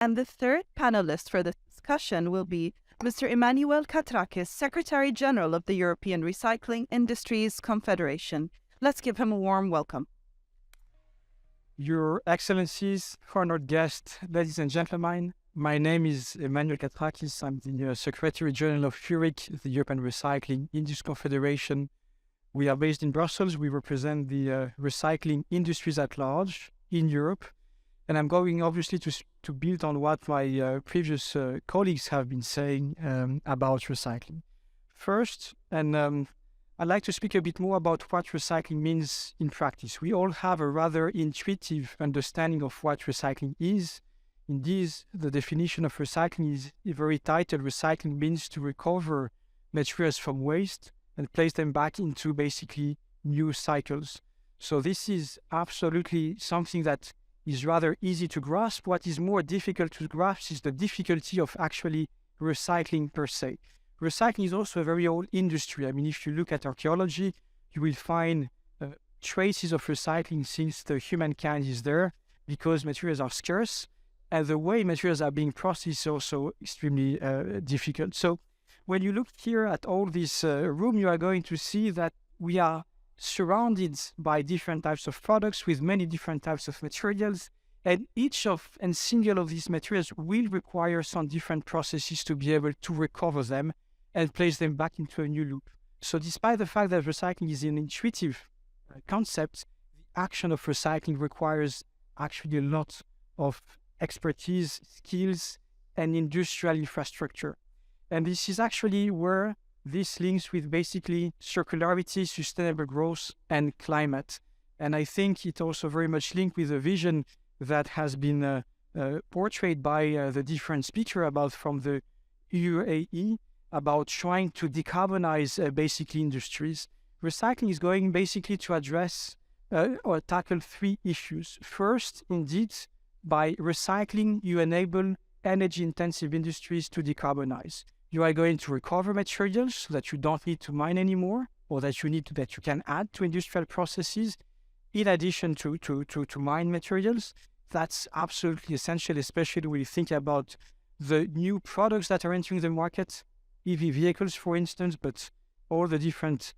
And the third panelist for this discussion will be Mr. Emmanuel Katrakis, Secretary General of the European Recycling Industries Confederation. Let's give him a warm welcome. Your Excellencies, honored guests, ladies and gentlemen, my name is Emmanuel Katrakis. I'm the Secretary General of EuRIC, the European Recycling Industries Confederation. We are based in Brussels. We represent the recycling industries at large in Europe. And I'm going obviously to build on what my previous colleagues have been saying about recycling. First, I'd like to speak a bit more about what recycling means in practice. We all have a rather intuitive understanding of what recycling is. Indeed, the definition of recycling is very titled. Recycling means to recover materials from waste and place them back into basically new cycles. So this is absolutely something that is rather easy to grasp. What is more difficult to grasp is the difficulty of actually recycling per se. Recycling is also a very old industry. I mean, if you look at archaeology, you will find traces of recycling since the humankind is there, because materials are scarce, and the way materials are being processed is also extremely difficult. So when you look here at all this room, you are going to see that we are surrounded by different types of products with many different types of materials, and each and single of these materials will require some different processes to be able to recover them and place them back into a new loop. So despite the fact that recycling is an intuitive concept, the action of recycling requires actually a lot of expertise, skills, and industrial infrastructure. And this is actually where this links with basically circularity, sustainable growth, and climate. And I think it also very much linked with a vision that has been portrayed by the different speakers about from the UAE, about trying to decarbonize basically industries. Recycling is going basically to address or tackle three issues. First, indeed, by recycling, you enable energy-intensive industries to decarbonize. You are going to recover materials that you don't need to mine anymore, or that you can add to industrial processes, in addition to mine materials. That's absolutely essential, especially when you think about the new products that are entering the market, EV vehicles, for instance, but all the different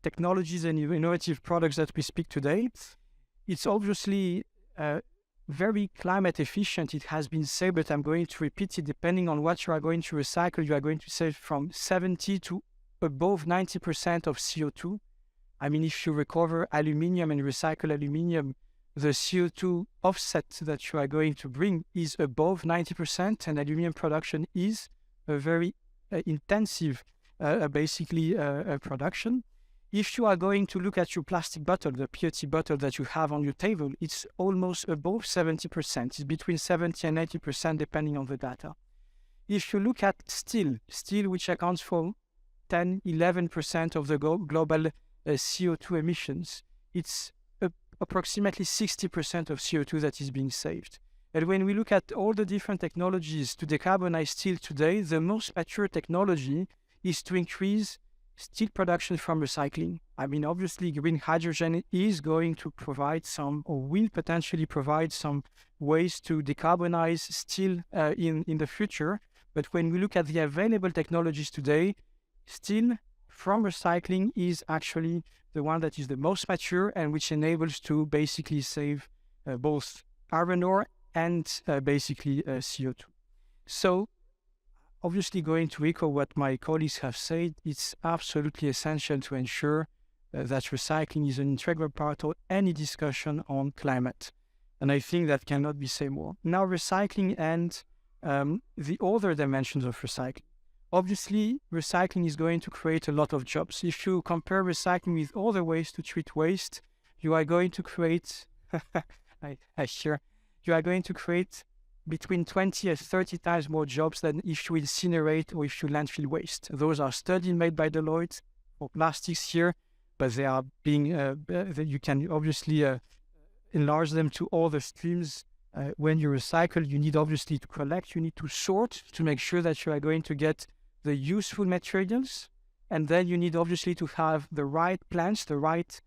technologies and innovative products that we speak today. It's obviously very climate efficient. It has been said, but I'm going to repeat it. Depending on what you are going to recycle, you are going to save from 70 to above 90% of CO2. I mean, if you recover aluminium and recycle aluminium, the CO2 offset that you are going to bring is above 90%, and aluminium production is a very intensive, production. If you are going to look at your plastic bottle, the PET bottle that you have on your table, it's almost above 70%. It's between 70 and 80% depending on the data. If you look at steel which accounts for 10, 11% of the global CO2 emissions, it's approximately 60% of CO2 that is being saved. And when we look at all the different technologies to decarbonize steel today, the most mature technology is to increase steel production from recycling. I mean, obviously, green hydrogen is going to provide some, or will potentially provide some ways to decarbonize steel in the future. But when we look at the available technologies today, steel from recycling is actually the one that is the most mature and which enables to basically save both iron ore and CO2. So, obviously, going to echo what my colleagues have said, it's absolutely essential to ensure that recycling is an integral part of any discussion on climate. And I think that cannot be said more. Now, recycling and the other dimensions of recycling. Obviously, recycling is going to create a lot of jobs. If you compare recycling with other ways to treat waste, you are going to create, you are going to create between 20 and 30 times more jobs than if you incinerate or if you landfill waste. Those are studies made by Deloitte for plastics here, but they are being, you can obviously enlarge them to all the streams. When you recycle, you need obviously to collect, you need to sort to make sure that you are going to get the useful materials. And then you need obviously to have the right plants, the right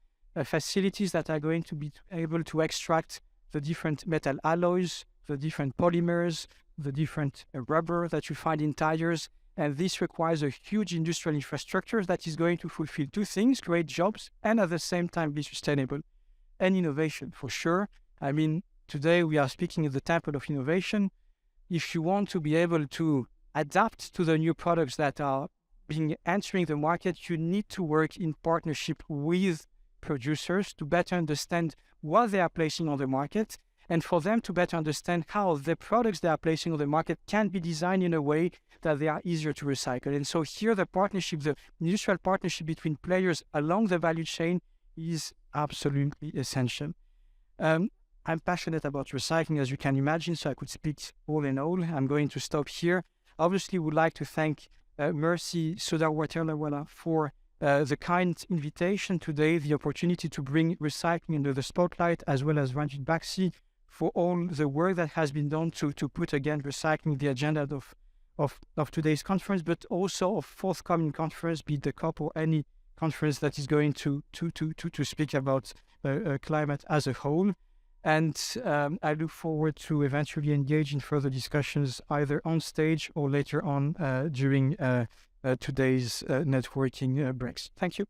facilities that are going to be able to extract the different metal alloys, the different polymers, the different rubber that you find in tires. And this requires a huge industrial infrastructure that is going to fulfill two things: create jobs and at the same time be sustainable. And innovation, for sure. I mean, today we are speaking of the temple of innovation. If you want to be able to adapt to the new products that are entering the market, you need to work in partnership with producers to better understand what they are placing on the market, and for them to better understand how the products they are placing on the market can be designed in a way that they are easier to recycle. And so here the partnership, the industrial partnership between players along the value chain is absolutely essential. I'm passionate about recycling, as you can imagine, so I could speak all in all. I'm going to stop here. Obviously, would like to thank Merzi Sodawaterwala for the kind invitation today, the opportunity to bring recycling under the spotlight, as well as Ranjit Baxi for all the work that has been done to put again recycling the agenda of today's conference, but also of forthcoming conference, be it the COP or any conference that is going to speak about climate as a whole. And I look forward to eventually engage in further discussions either on stage or later on during today's networking breaks. Thank you.